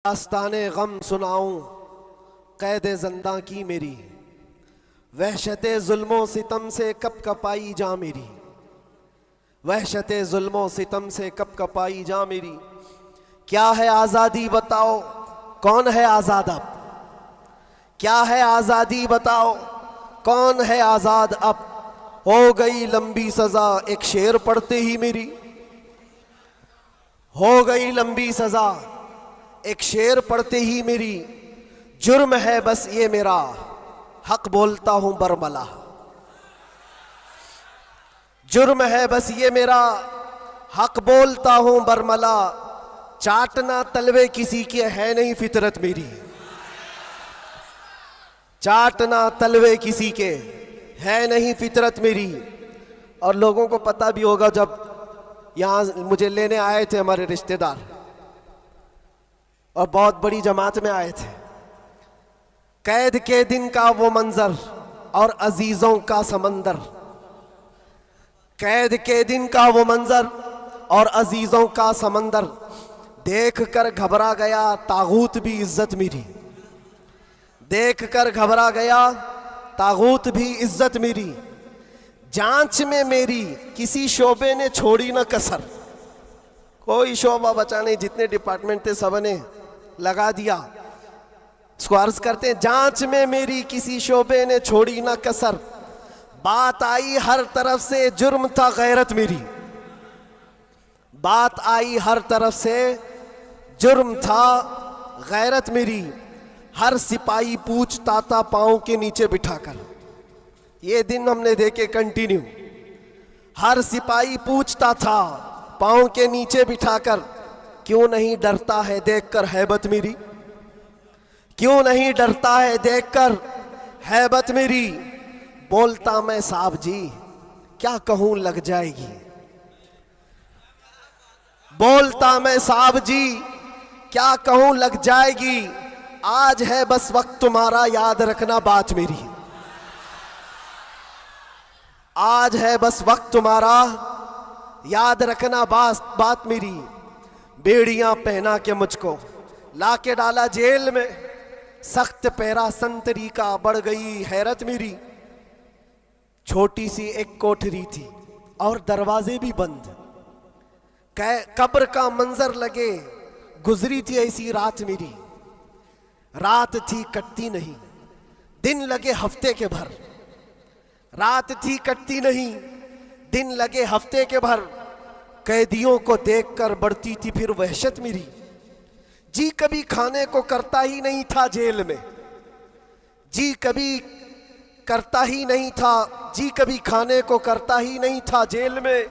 दास्ताने गम सुनाऊं कैदे ज़िंदा की मेरी, वहशते जुल्मों सितम से कब कपाई जा मेरी, वहशते जुल्मों सितम से कब कपाई जा मेरी। क्या है आज़ादी बताओ, कौन है आज़ाद अब? क्या है आज़ादी बताओ, कौन है आज़ाद अब? हो गई लंबी सज़ा एक शेर पढ़ते ही मेरी, हो गई लंबी सज़ा एक शेर पढ़ते ही मेरी। जुर्म है बस ये मेरा, हक बोलता हूं बरमला। जुर्म है बस ये मेरा, हक बोलता हूं बरमला। चाटना तलवे किसी के है नहीं फितरत मेरी, चाटना तलवे किसी के है नहीं फितरत मेरी। और लोगों को पता भी होगा, जब यहाँ मुझे लेने आए थे हमारे रिश्तेदार और बहुत बड़ी जमात में आए थे, कैद के दिन का वो मंजर और अजीजों का समंदर, कैद के दिन का वो मंजर और अजीजों का समंदर देख कर घबरा गया तागूत भी इज्जत मेरी, देख कर घबरा गया तागूत भी इज्जत मेरी। जांच में मेरी किसी शोबे ने छोड़ी ना कसर, कोई शोबा बचा नहीं, जितने डिपार्टमेंट थे सब ने लगा दिया। इसको अर्ज करते हैं, जांच में मेरी किसी शोबे ने छोड़ी ना कसर। बात आई हर तरफ से जुर्म था गैरत मेरी, बात आई हर तरफ से जुर्म था गैरत मेरी। हर सिपाही पूछता था पांव के नीचे बिठाकर, ये दिन हमने देखे कंटिन्यू। हर सिपाही पूछता था पांव के नीचे बिठाकर, क्यों नहीं डरता है देखकर हैबत मेरी, क्यों नहीं डरता है देखकर हैबत मेरी। बोलता मैं साहब जी क्या कहूं लग जाएगी, बोलता मैं साहब जी क्या कहूं लग जाएगी। आज है बस वक्त तुम्हारा याद रखना बात मेरी, आज है बस वक्त तुम्हारा याद रखना बात मेरी। बेड़ियां पहना के मुझको लाके डाला जेल में, सख्त पैरा संतरी का बढ़ गई हैरत मेरी। छोटी सी एक कोठरी थी और दरवाजे भी बंद, कब्र का मंजर लगे गुजरी थी ऐसी रात मेरी। रात थी कटती नहीं, दिन लगे हफ्ते के भर, रात थी कटती नहीं, दिन लगे हफ्ते के भर। कैदियों को देखकर बढ़ती थी फिर वहशत मेरी। जी कभी खाने को करता ही नहीं था जेल में, जी कभी करता ही नहीं था, जी कभी खाने को करता ही नहीं था जेल में।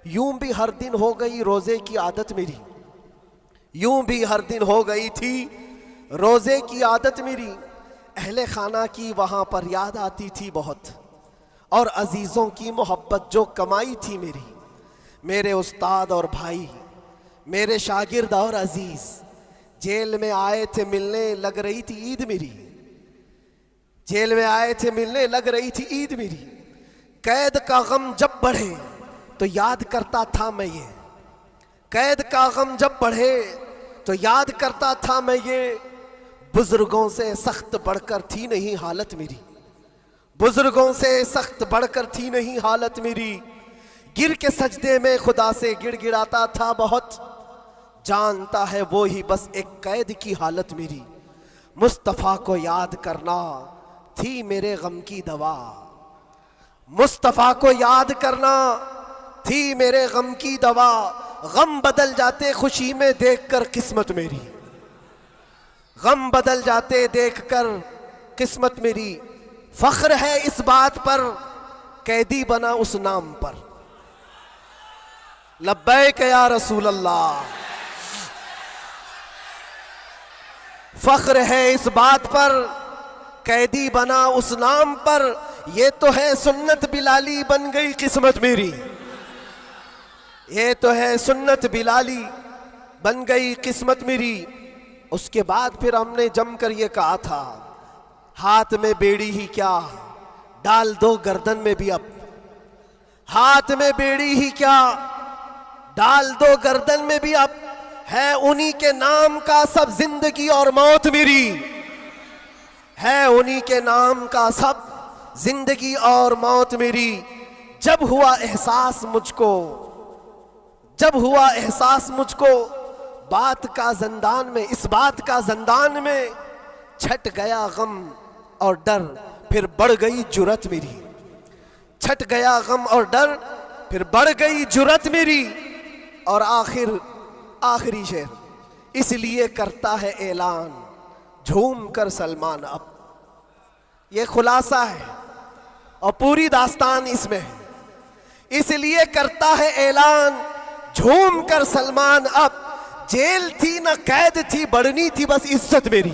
यूं भी हर दिन हो गई रोजे की आदत मेरी, यूं भी हर दिन हो गई थी रोजे की आदत मेरी। अहले खाना की वहां पर याद आती थी बहुत, और अजीजों की मोहब्बत जो कमाई थी मेरी। मेरे उस्ताद और भाई, मेरे शागिर्द और अजीज जेल में आए थे मिलने, लग रही थी ईद मेरी, जेल में आए थे मिलने लग रही थी ईद मेरी। कैद का गम जब बढ़े तो याद करता था मैं ये, कैद का गम जब बढ़े तो याद करता था मैं ये। बुजुर्गों से सख्त बढ़कर थी नहीं हालत मेरी, बुजुर्गों से सख्त बढ़कर थी नहीं हालत मेरी। गिर के सजदे में खुदा से गिड़गिड़ाता था बहुत, जानता है वो ही बस एक कैद की हालत मेरी। मुस्तफ़ा को याद करना थी मेरे गम की दवा, मुस्तफ़ा को याद करना थी मेरे गम की दवा। गम बदल जाते खुशी में देखकर किस्मत मेरी, गम बदल जाते देखकर किस्मत मेरी। फख्र है इस बात पर कैदी बना उस नाम पर, लब्बैक या रसूल अल्लाह। फख्र है इस बात पर कैदी बना उस नाम पर, ये तो है सुन्नत बिलाली बन गई किस्मत मेरी, ये तो है सुन्नत बिलाली बन गई किस्मत मेरी। उसके बाद फिर हमने जमकर ये कहा था, हाथ में बेड़ी ही क्या डाल दो गर्दन में भी अब, हाथ में बेड़ी ही क्या डाल दो गर्दन में भी अब। है उन्हीं के नाम का सब जिंदगी और मौत मेरी, है उन्हीं के नाम का सब जिंदगी और मौत मेरी। जब हुआ एहसास मुझको बात का ज़ंदान में, इस बात का ज़ंदान में छट गया गम और डर, फिर बढ़ गई जुर्रत मेरी। छट गया गम और डर, फिर बढ़ गई जुर्रत मेरी। और आखिरी शेर, इसलिए करता है ऐलान झूम कर सलमान अब। ये खुलासा है और पूरी दास्तान इसमें है। इसलिए करता है ऐलान झूम कर सलमान अब, जेल थी न कैद थी, बढ़नी थी बस इज्जत मेरी।